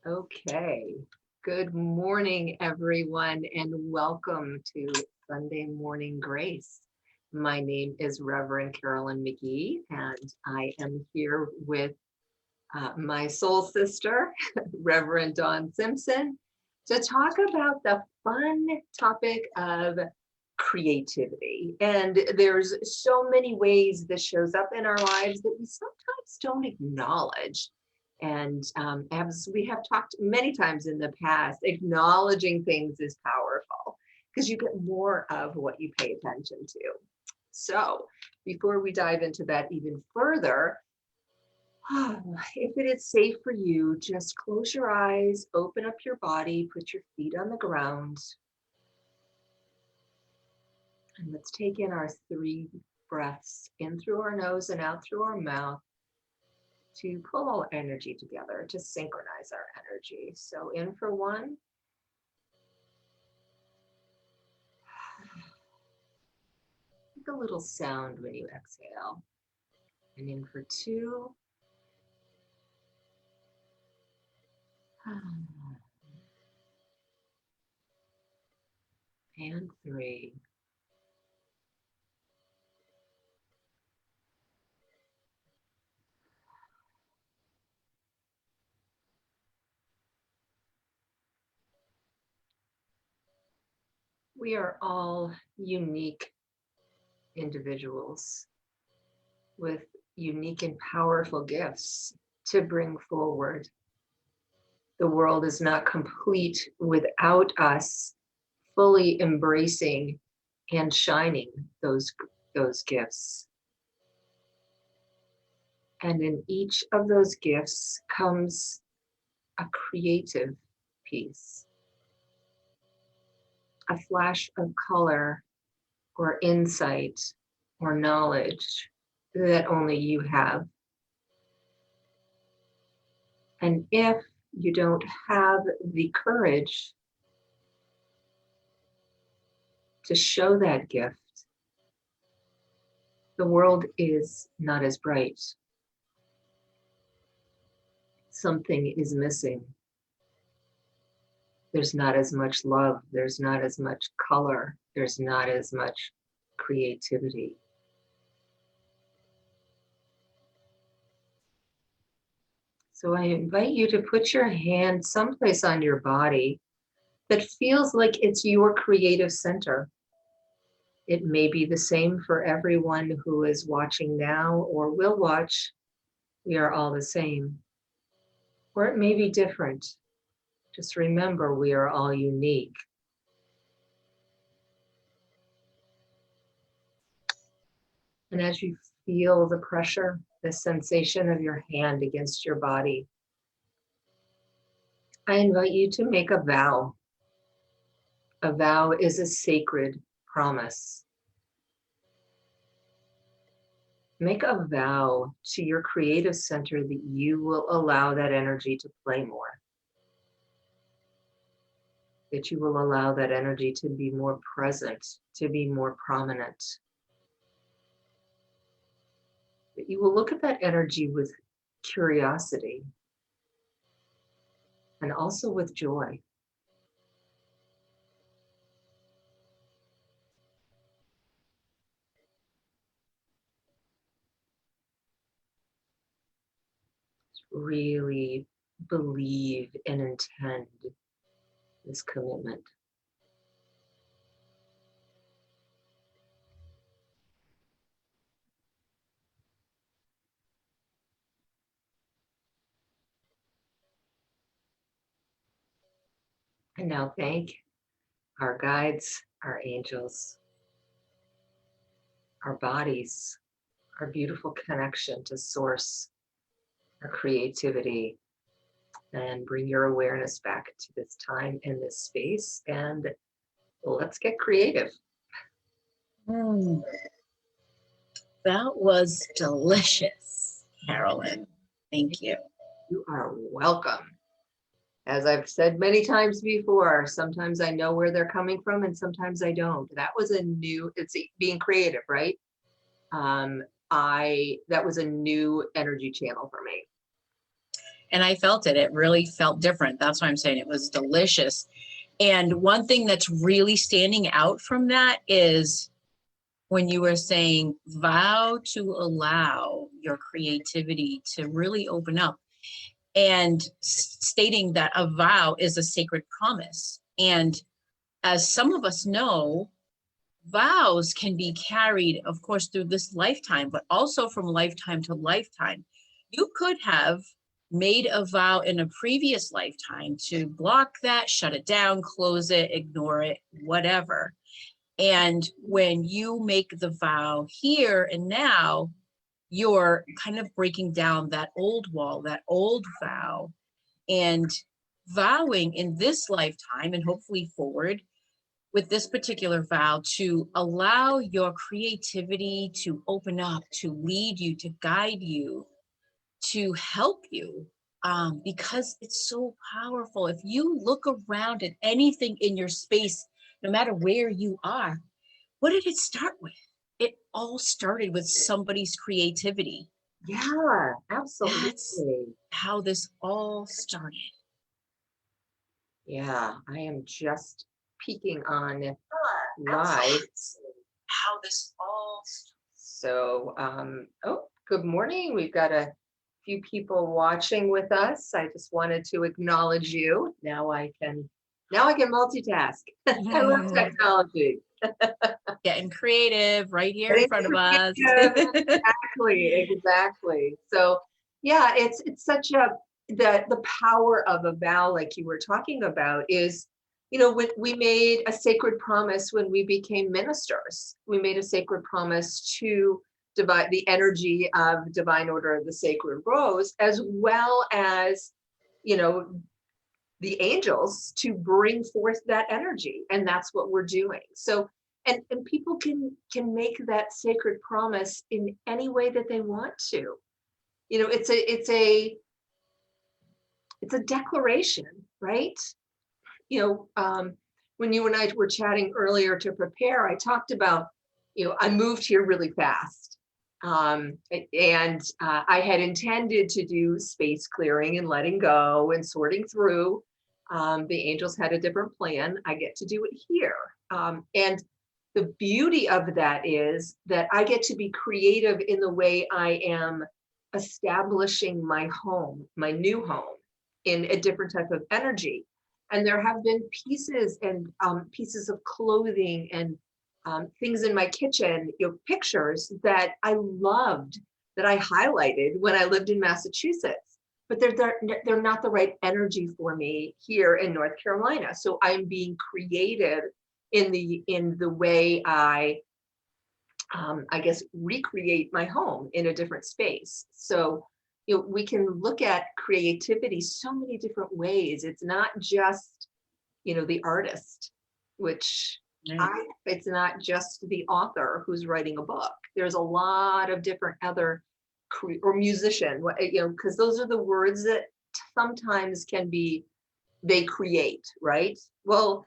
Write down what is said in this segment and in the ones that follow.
Okay. Good morning, everyone, and welcome to Sunday Morning Grace. My name is Reverend Carolyn McGee, and I am here with my soul sister, Reverend Dawn Simpson, to talk about the fun topic of creativity. And there's so many ways this shows up in our lives that we sometimes don't acknowledge. And as we have talked many times in the past, acknowledging things is powerful because you get more of what you pay attention to. So before we dive into that even further, if it is safe for you, just close your eyes, open up your body, put your feet on the ground. And let's take in our 3 breaths, in through our nose and out through our mouth, to pull all energy together, to synchronize our energy. So in for 1. Make a little sound when you exhale. And in for 2. And 3. We are all unique individuals with unique and powerful gifts to bring forward. The world is not complete without us fully embracing and shining those gifts. And in each of those gifts comes a creative piece, a flash of color or insight or knowledge that only you have. And if you don't have the courage to show that gift, the world is not as bright. Something is missing. There's not as much love. There's not as much color. There's not as much creativity. So I invite you to put your hand someplace on your body that feels like it's your creative center. It may be the same for everyone who is watching now or will watch. We are all the same. Or it may be different. Just remember, we are all unique. And as you feel the pressure, the sensation of your hand against your body, I invite you to make a vow. A vow is a sacred promise. Make a vow to your creative center that you will allow that energy to play more. That you will allow that energy to be more present, to be more prominent. That you will look at that energy with curiosity and also with joy. Really believe and intend this commitment. And now thank our guides, our angels, our bodies, our beautiful connection to source, our creativity, and bring your awareness back to this time and this space, and let's get creative. That was delicious, Carolyn. Thank you. You are welcome. As I've said many times before, sometimes I know where they're coming from and sometimes I don't. That was it's being creative, right? That was a new energy channel for me. And I felt it. It really felt different. That's why I'm saying it was delicious. And one thing that's really standing out from that is when you were saying vow to allow your creativity to really open up, and stating that a vow is a sacred promise. And as some of us know, vows can be carried, of course, through this lifetime, but also from lifetime to lifetime. You could have made a vow in a previous lifetime to block that, shut it down, close it, ignore it, whatever. And when you make the vow here and now, you're kind of breaking down that old wall, that old vow, and vowing in this lifetime and hopefully forward with this particular vow to allow your creativity to open up, to lead you, to guide you, to help you, because it's so powerful. If you look around at anything in your space, no matter where you are, what did it start with? It all started with somebody's creativity. Yeah, That's absolutely. how this all started. Yeah, I am just peeking on That's live. how this all started. So, oh, good morning. We've got a few people watching with us. I just wanted to acknowledge you. Now I can multitask. I love technology. Getting creative right here in Getting front of us. Exactly. So yeah, it's such a the power of a vow, like you were talking about, is, when we made a sacred promise when we became ministers. We made a sacred promise to divide the energy of Divine Order of the Sacred Rose, as well as, you know, the angels, to bring forth that energy, and that's what we're doing. So and people can make that sacred promise in any way that they want to. It's a declaration, right? When you and I were chatting earlier to prepare, I talked about, I moved here really fast. And I had intended to do space clearing and letting go and sorting through. The angels had a different plan. I get to do it here. And the beauty of that is that I get to be creative in the way I am establishing my home, my new home, in a different type of energy. And there have been pieces and pieces of clothing and things in my kitchen, pictures that I loved, that I highlighted when I lived in Massachusetts, but they're not the right energy for me here in North Carolina. So I'm being creative in the way I guess, recreate my home in a different space. So, we can look at creativity so many different ways. It's not just, the artist, which it's not just the author who's writing a book. There's a lot of different other or musician, because those are the words that sometimes they create, right? Well,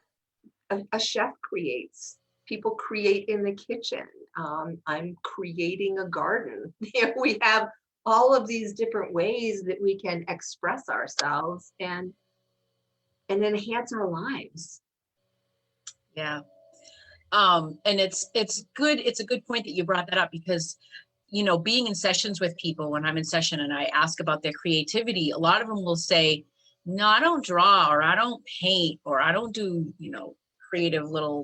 a chef creates. People create in the kitchen. I'm creating a garden. We have all of these different ways that we can express ourselves and enhance our lives. Yeah. And it's good. It's a good point that you brought that up, because, being in sessions with people, when I'm in session and I ask about their creativity, a lot of them will say, no, I don't draw, or I don't paint, or I don't do, creative little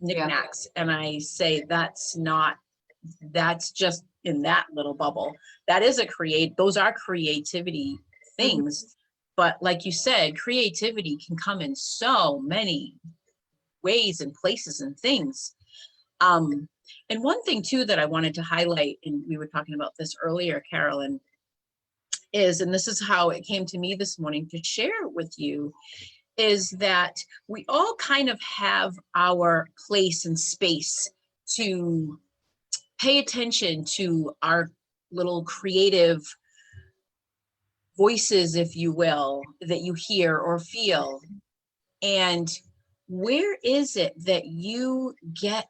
knickknacks. And I say, that's just in that little bubble. That is those are creativity things. But like you said, creativity can come in so many ways and places and things. And one thing too that I wanted to highlight, and we were talking about this earlier, Carolyn, and this is how it came to me this morning to share with you, is that we all kind of have our place and space to pay attention to our little creative voices, if you will, that you hear or feel. And where is it that you get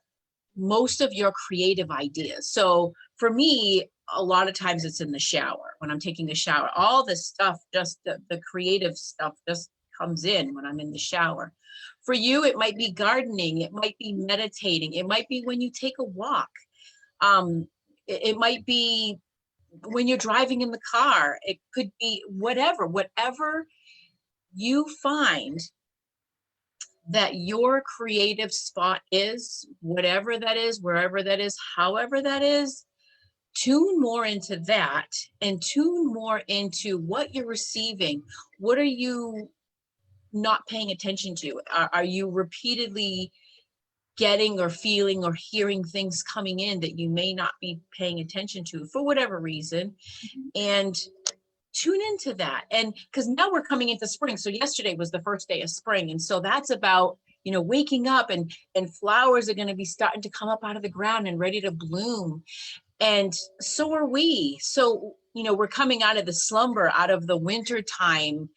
most of your creative ideas? So for me, a lot of times it's in the shower, when I'm taking a shower. All this stuff, just the creative stuff just comes in when I'm in the shower. For you, it might be gardening, it might be meditating, it might be when you take a walk. It might be when you're driving in the car. It could be whatever you find that your creative spot is, whatever that is, wherever that is, however that is. Tune more into that and tune more into what you're receiving. What are you not paying attention to? Are you repeatedly getting or feeling or hearing things coming in that you may not be paying attention to for whatever reason? And tune into that. And because now we're coming into spring. So yesterday was the first day of spring. And so that's about, waking up and flowers are going to be starting to come up out of the ground and ready to bloom. And so are we. So, we're coming out of the slumber, out of the winter time,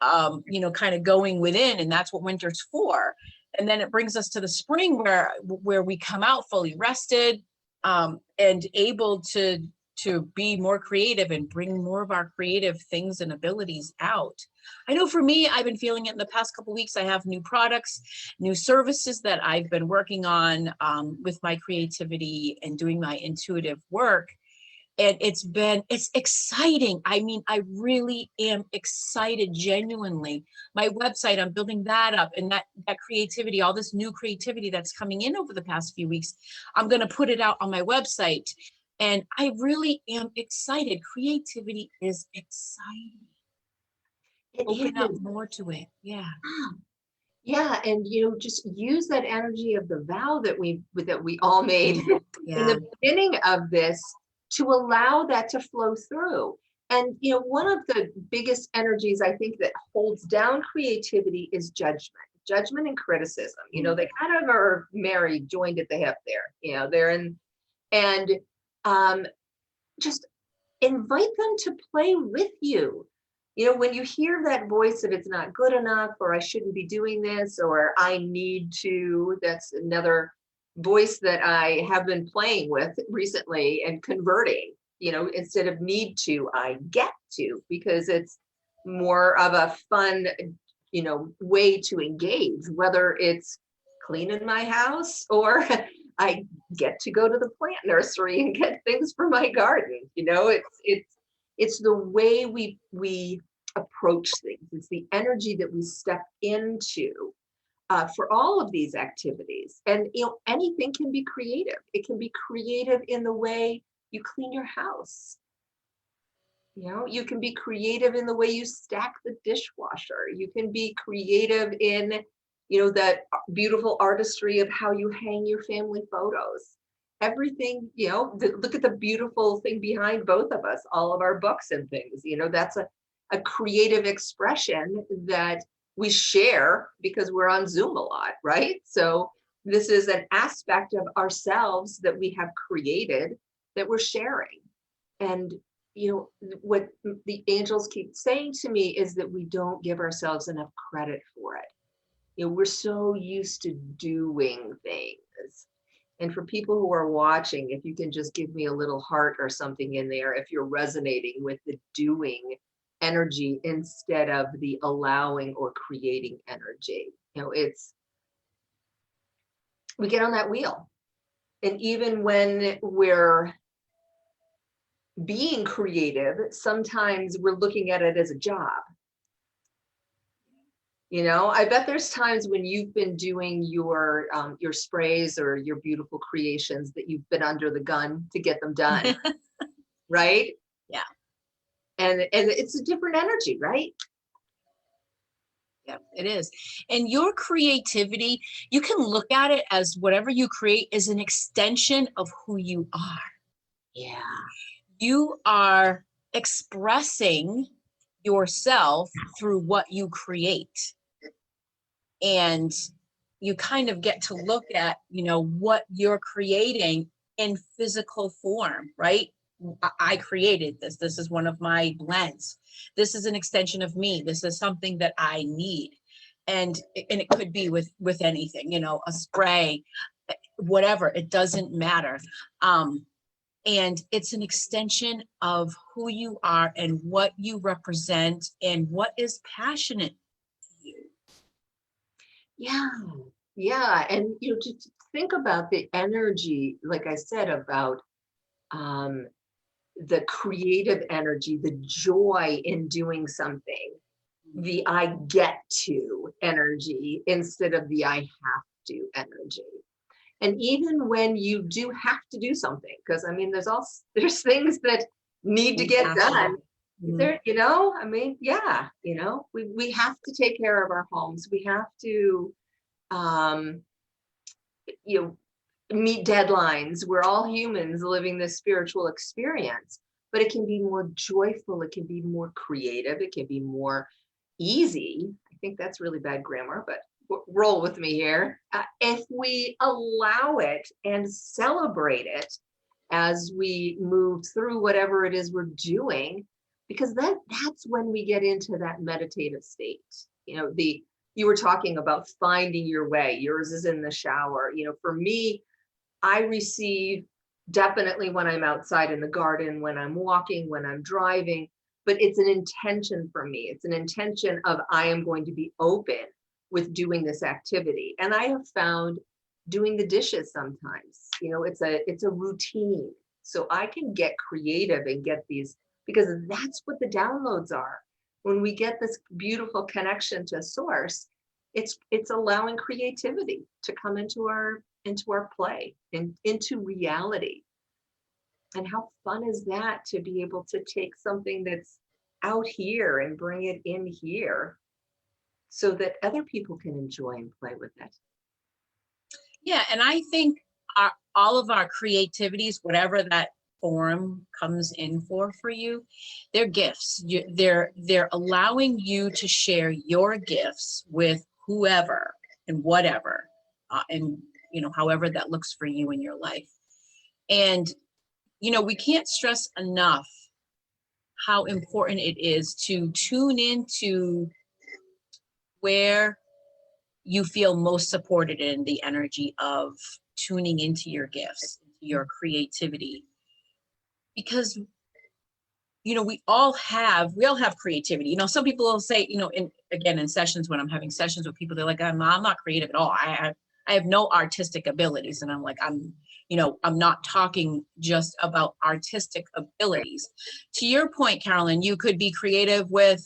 kind of going within, and that's what winter's for. And then it brings us to the spring where we come out fully rested, and able to be more creative and bring more of our creative things and abilities out. I know for me, I've been feeling it in the past couple of weeks. I have new products, new services that I've been working on with my creativity and doing my intuitive work. And it's exciting. I mean, I really am excited, genuinely. My website, I'm building that up, and that creativity, all this new creativity that's coming in over the past few weeks, I'm going to put it out on my website. And I really am excited. Creativity is exciting. Open up more to it. Yeah. Yeah, and just use that energy of the vow that we all made in the beginning of this to allow that to flow through. And one of the biggest energies I think that holds down creativity is judgment and criticism. They kind of are married, joined at the hip there. They're in, and just invite them to play with you. When you hear that voice of it's not good enough, or I shouldn't be doing this, or I need to, that's another voice that I have been playing with recently and converting, instead of need to, I get to, because it's more of a fun, way to engage, whether it's cleaning my house or I get to go to the plant nursery and get things for my garden. It's the way we approach things. It's the energy that we step into for all of these activities. And anything can be creative. It can be creative in the way you clean your house. You can be creative in the way you stack the dishwasher. You can be creative in that beautiful artistry of how you hang your family photos. Everything, look at the beautiful thing behind both of us, all of our books and things. That's a creative expression that we share because we're on Zoom a lot, right? So this is an aspect of ourselves that we have created that we're sharing. And what the angels keep saying to me is that we don't give ourselves enough credit for it. We're so used to doing things. And for people who are watching, if you can just give me a little heart or something in there, if you're resonating with the doing energy instead of the allowing or creating energy. We get on that wheel. And even when we're being creative, sometimes we're looking at it as a job. I bet there's times when you've been doing your sprays or your beautiful creations that you've been under the gun to get them done, right? Yeah. And it's a different energy, right? Yeah, it is. And your creativity, you can look at it as whatever you create is an extension of who you are. Yeah. You are expressing yourself through what you create. And you kind of get to look at, what you're creating in physical form, right? I created this. This is one of my blends. This is an extension of me. This is something that I need. And it could be with anything, a spray, whatever, it doesn't matter. And it's an extension of who you are and what you represent and what is passionate to you. Yeah. Yeah. And just think about the energy, like I said, about the creative energy, the joy in doing something, the I get to energy instead of the I have to energy. And even when you do have to do something, because I mean, there's things that need to get done. There, I mean, yeah, we have to take care of our homes. We have to, um, you know, meet deadlines. We're all humans living this spiritual experience, but it can be more joyful. It can be more creative. It can be more easy. I think that's really bad grammar, but roll with me here. If we allow it and celebrate it as we move through whatever it is we're doing, because that's when we get into that meditative state. You were talking about finding your way. Yours is in the shower. For me, I receive definitely when I'm outside in the garden, when I'm walking, when I'm driving, but it's an intention for me. It's an intention of I am going to be open with doing this activity. And I have found doing the dishes sometimes, it's a routine. So I can get creative and get these, because that's what the downloads are. When we get this beautiful connection to source, it's allowing creativity to come into our play and into reality. And how fun is that to be able to take something that's out here and bring it in here so that other people can enjoy and play with it. Yeah, and I think all of our creativities, whatever that form comes in for you, they're gifts. They're allowing you to share your gifts with whoever and whatever, and however that looks for you in your life. And we can't stress enough how important it is to tune into where you feel most supported in the energy of tuning into your gifts, your creativity. Because, we all have creativity. Some people will say, in sessions, when I'm having sessions with people, they're like, I'm not creative at all. I have no artistic abilities. And I'm like, I'm not talking just about artistic abilities. To your point, Carolyn, you could be creative with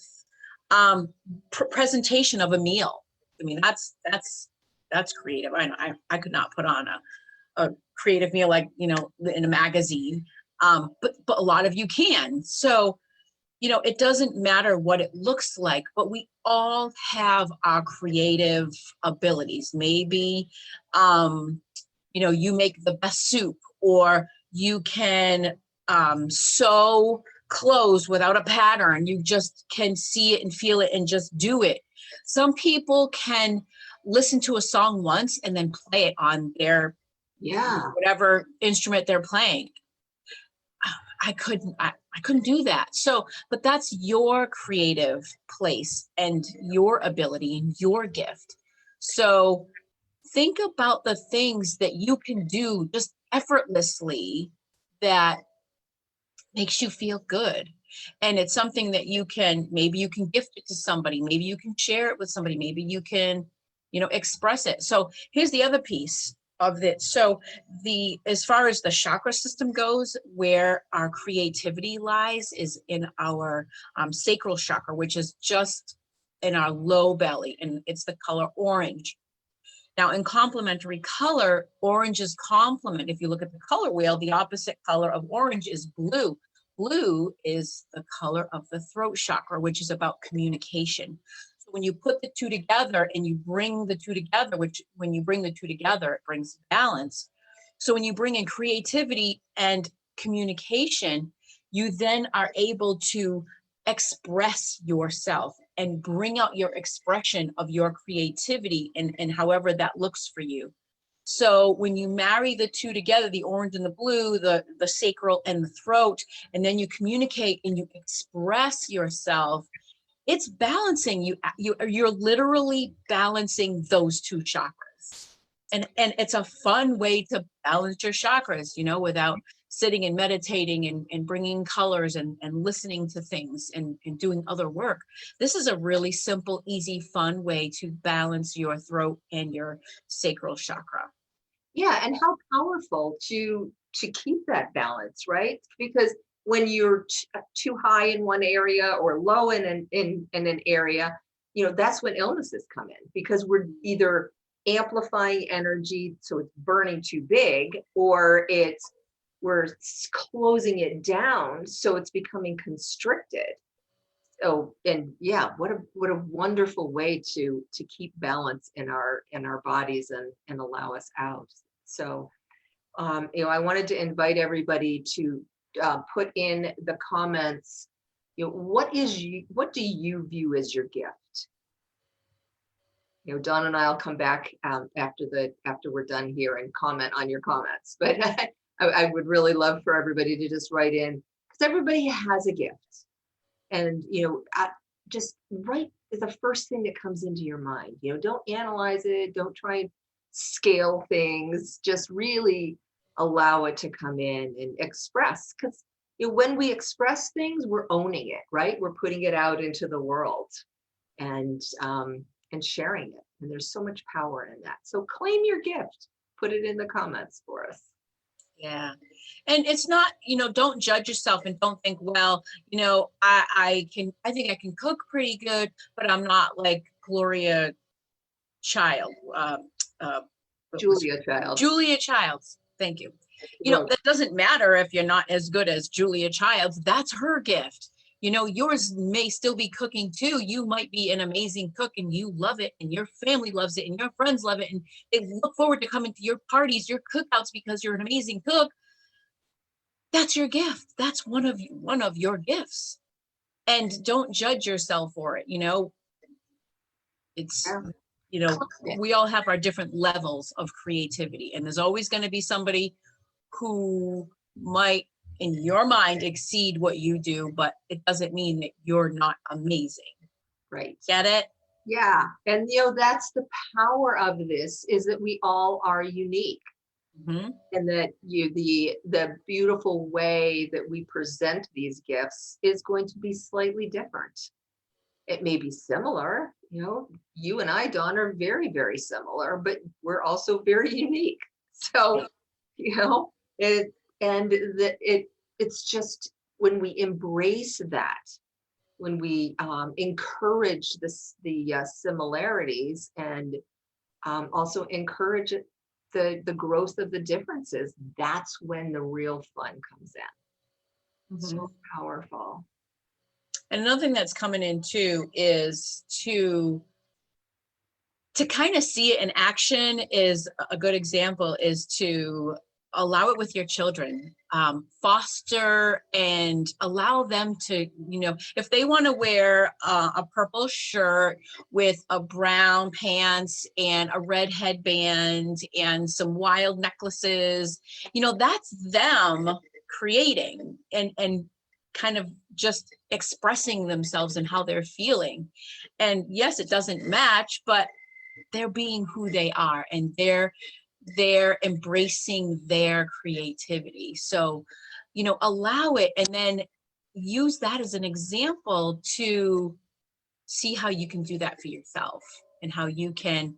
presentation of a meal. I mean, that's creative. I could not put on a creative meal like, in a magazine. But a lot of you can. So, it doesn't matter what it looks like, but we all have our creative abilities. Maybe, you make the best soup, or you can sew clothes without a pattern. You just can see it and feel it and just do it. Some people can listen to a song once and then play it on their whatever instrument they're playing. I couldn't do that. So, but that's your creative place and your ability and your gift. So think about the things that you can do just effortlessly that makes you feel good. And it's something that maybe you can gift it to somebody, maybe you can share it with somebody, maybe you can, express it. So here's the other piece of it. So as far as the chakra system goes, where our creativity lies is in our sacral chakra, which is just in our low belly, and it's the color orange. Now, in complementary color, orange is complement. If you look at the color wheel, the opposite color of orange is blue. Blue is the color of the throat chakra, which is about communication. So when you put the two together and you bring the two together, when you bring the two together, it brings balance. So when you bring in creativity and communication, you then are able to express yourself and bring out your expression of your creativity and however that looks for you. So when you marry the two together, the orange and the blue, the sacral and the throat, and then you communicate and you express yourself, it's balancing you. You're literally balancing those two chakras. And it's a fun way to balance your chakras, without sitting and meditating and bringing colors and listening to things and doing other work. This is a really simple, easy, fun way to balance your throat and your sacral chakra. Yeah, and how powerful to keep that balance, right? Because when you're too high in one area or low in an area, that's when illnesses come in, because we're either amplifying energy so it's burning too big, or we're closing it down so it's becoming constricted. So, and yeah, what a wonderful way to keep balance in our bodies and allow us out. So, I wanted to invite everybody to put in the comments, what do you view as your gift? Dawn and I'll come back after we're done here and comment on your comments. But I would really love for everybody to just write in, because everybody has a gift. And, just write the first thing that comes into your mind. Don't analyze it. Don't try and scale things. Just really allow it to come in and express. Because when we express things, we're owning it, right? We're putting it out into the world and sharing it. And there's so much power in that. So claim your gift. Put it in the comments for us. Yeah. And it's not, don't judge yourself and don't think, well, I think I can cook pretty good, but I'm not like Gloria Child. Julia Childs. Thank you. That doesn't matter if you're not as good as Julia Childs. That's her gift. Yours may still be cooking too. You might be an amazing cook and you love it and your family loves it and your friends love it. And they look forward to coming to your parties, your cookouts, because you're an amazing cook. That's your gift. That's one of your gifts. And don't judge yourself for it. It's, we all have our different levels of creativity, and there's always going to be somebody who might, in your mind, exceed what you do, but it doesn't mean that you're not amazing. Right. Get it? Yeah. And, that's the power of this, is that we all are unique. Mm-hmm. And that the beautiful way that we present these gifts is going to be slightly different. It may be similar, you and I, Dawn, are very, very similar, but we're also very unique. So, it's just when we embrace that, when we encourage the similarities, and also encourage the growth of the differences, that's when the real fun comes in. Mm-hmm. So powerful. And another thing that's coming in too is to kind of see it in action. Is a good example is to allow it with your children. Foster and allow them to, if they want to wear a purple shirt with a brown pants and a red headband and some wild necklaces, that's them creating and kind of just expressing themselves and how they're feeling. And yes, it doesn't match, but they're being who they are, and they're embracing their creativity. So, allow it, and then use that as an example to see how you can do that for yourself, and how you can,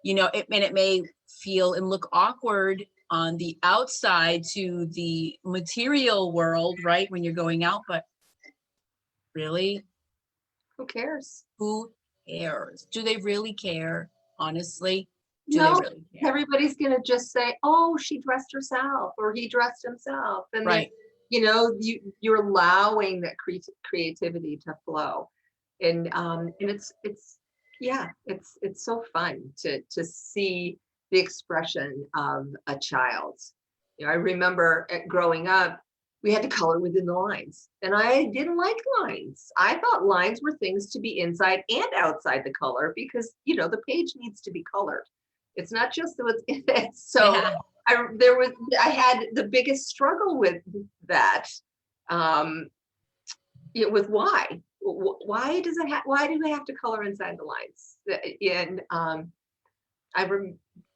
it may feel and look awkward on the outside to the material world, right? When you're going out, but really, who cares? Who cares? Do they really care? Honestly, no, really care? Everybody's going to just say, oh, she dressed herself or he dressed himself. And right. Then, you're allowing that creativity to flow. And it's so fun to see the expression of a child. I remember growing up, we had to color within the lines, and I didn't like lines. I thought lines were things to be inside and outside the color, because the page needs to be colored. It's not just what's in it. So yeah. I had the biggest struggle with that. With why do they have to color inside the lines? And I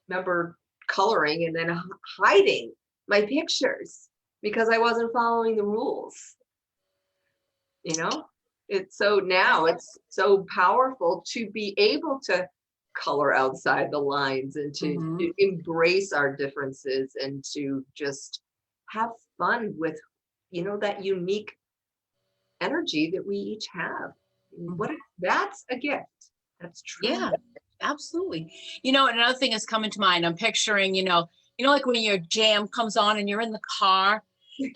remember coloring and then hiding my pictures, because I wasn't following the rules, you know? It's so now it's so powerful to be able to color outside the lines and Mhm. to embrace our differences and to just have fun with, that unique energy that we each have. Mhm. What that's a gift. That's truly. Yeah, absolutely. Another thing is coming to mind. I'm picturing, like when your jam comes on and you're in the car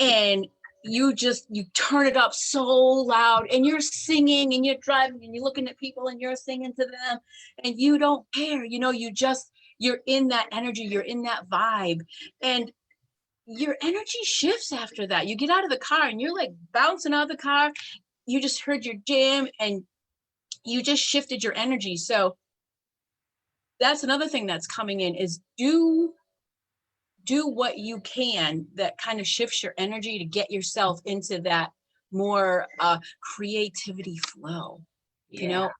and you turn it up so loud and you're singing and you're driving and you're looking at people and you're singing to them and you don't care, you're in that energy, you're in that vibe. And your energy shifts after that. You get out of the car and you're like bouncing out of the car. You just heard your jam and you just shifted your energy. So that's another thing that's coming in is do what you can that kind of shifts your energy to get yourself into that more creativity flow. you Yeah. know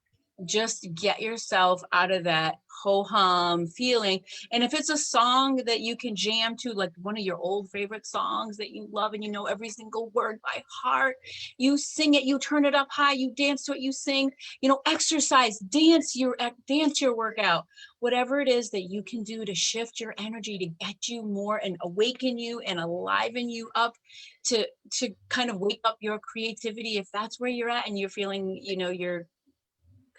just get yourself out of that ho-hum feeling. And if it's a song that you can jam to, like one of your old favorite songs that you love and you know every single word by heart, you sing it, you turn it up high, you dance to it, you sing, exercise, dance your workout, whatever it is that you can do to shift your energy to get you more and awaken you and aliven you up to kind of wake up your creativity. If that's where you're at and you're feeling, you're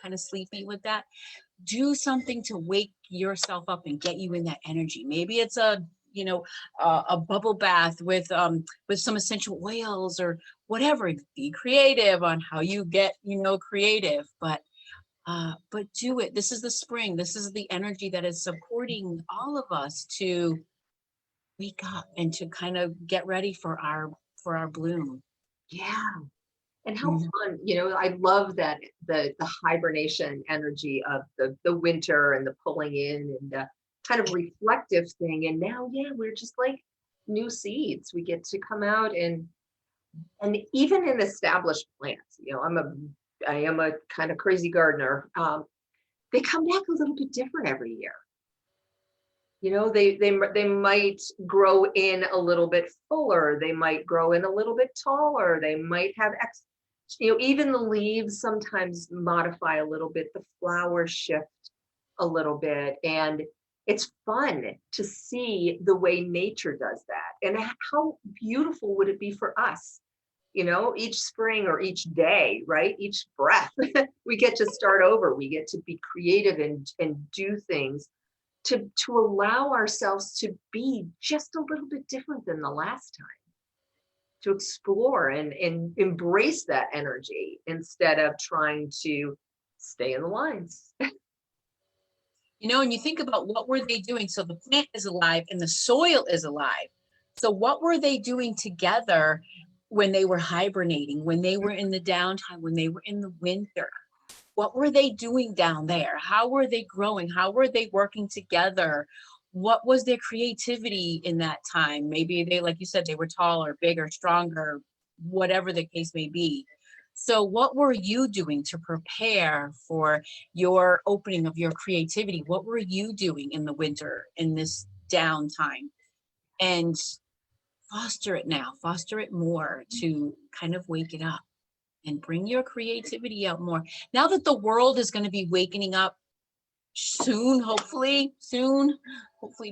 kind of sleepy with that, do something to wake yourself up and get you in that energy. Maybe it's a bubble bath with some essential oils or whatever. Be creative on how you get creative, but do it. This is the spring. This is the energy that is supporting all of us to wake up and to kind of get ready for our bloom. Yeah. And how Mhm. fun, I love that the hibernation energy of the winter and the pulling in and the kind of reflective thing. And now, yeah, we're just like new seeds. We get to come out and even in established plants, I am a kind of crazy gardener. They come back a little bit different every year. They might grow in a little bit fuller. They might grow in a little bit taller. They might have even the leaves sometimes modify a little bit. The flowers shift a little bit, and it's fun to see the way nature does that. And how beautiful would it be for us? Each spring or each day, right? Each breath, we get to start over. We get to be creative and do things to allow ourselves to be just a little bit different than the last time, to explore and embrace that energy instead of trying to stay in the lines. And you think about what were they doing? So the plant is alive and the soil is alive. So what were they doing together when they were hibernating, when they were in the downtime, when they were in the winter? What were they doing down there? How were they growing? How were they working together? What was their creativity in that time? Maybe they, like you said, they were taller, bigger, stronger, whatever the case may be. So what were you doing to prepare for your opening of your creativity? What were you doing in the winter in this downtime? And foster it more to kind of wake it up and bring your creativity out more. Now that the world is going to be waking up soon, hopefully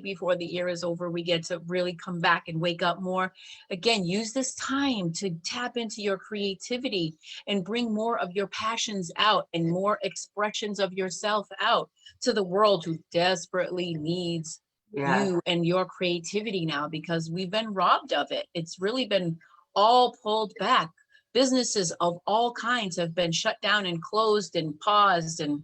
before the year is over, we get to really come back and wake up more. Again, use this time to tap into your creativity and bring more of your passions out and more expressions of yourself out to the world who desperately needs Yeah. you and your creativity now, because we've been robbed of it. It's really been all pulled back. Businesses of all kinds have been shut down and closed and paused, and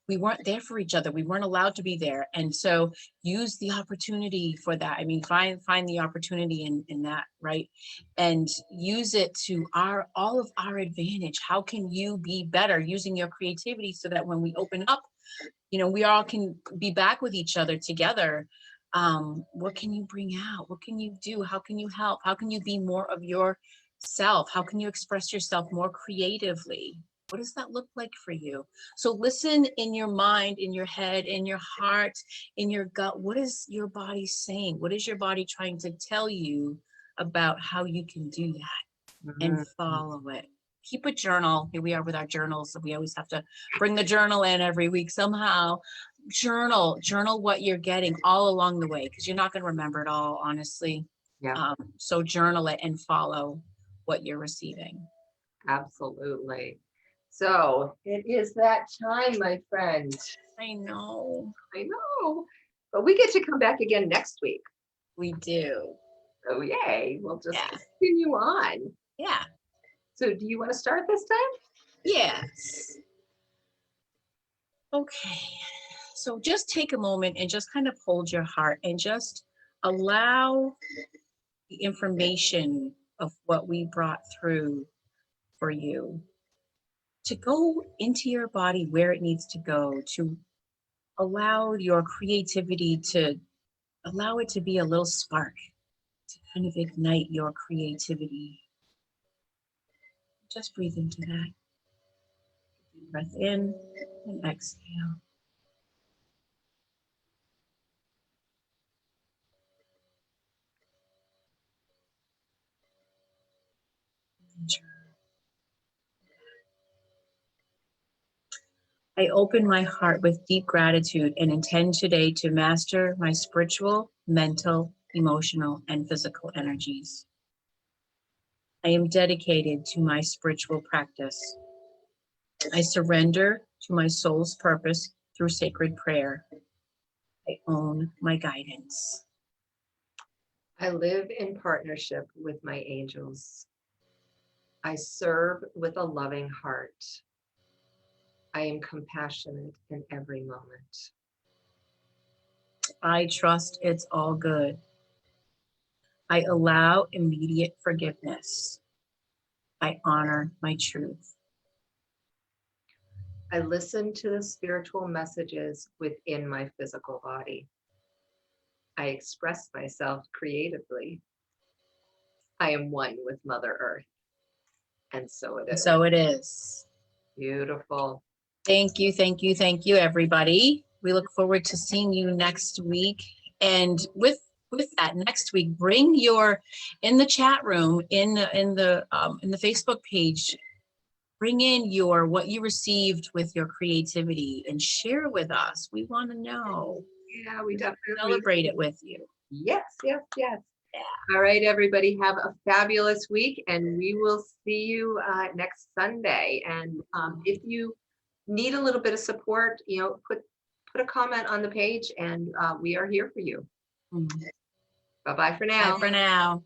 we weren't there for each other. We weren't allowed to be there. And so use the opportunity for that. I mean, find the opportunity in that, right? And use it to all of our advantage. How can you be better using your creativity so that when we open up, we all can be back with each other together. What can you bring out? What can you do? How can you help? How can you be more of yourself? How can you express yourself more creatively? What does that look like for you? So listen in your mind, in your head, in your heart, in your gut. What is your body saying? What is your body trying to tell you about how you can do that and Mhm. follow it. Keep a journal. Here we are with our journals. We always have to bring the journal in every week somehow. Journal what you're getting all along the way, because you're not going to remember it all, honestly. Yeah, So journal it and follow what you're receiving. absolutely. So it is that time, my friend. I know I know, but we get to come back again next week. we do. Oh, yay. We'll just Yeah. continue on. Yeah. So do you want to start this time? Yes. Okay. So just take a moment and just kind of hold your heart and just allow the information of what we brought through for you to go into your body where it needs to go, to allow your creativity to allow it to be a little spark to kind of ignite your creativity. Just breathe into that. Deep breath in and exhale. I open my heart with deep gratitude and intend today to master my spiritual, mental, emotional, and physical energies. I am dedicated to my spiritual practice. I surrender to my soul's purpose through sacred prayer. I own my guidance. I live in partnership with my angels. I serve with a loving heart. I am compassionate in every moment. I trust it's all good. I allow immediate forgiveness. I honor my truth. I listen to the spiritual messages within my physical body. I express myself creatively. I am one with Mother Earth. And so it is. So it is. Beautiful. Thank you, thank you, thank you, everybody. We look forward to seeing you next week. And with that, next week, bring your in the chat room in the Facebook page. Bring in your what you received with your creativity and share with us. We want to know. Yeah, we definitely Celebrate it with you. Yes, yes, yes. Yeah. All right, everybody, have a fabulous week, and we will see you next Sunday. And if you need a little bit of support, put a comment on the page, and we are here for you. Mhm. Bye-bye for Bye now. for now.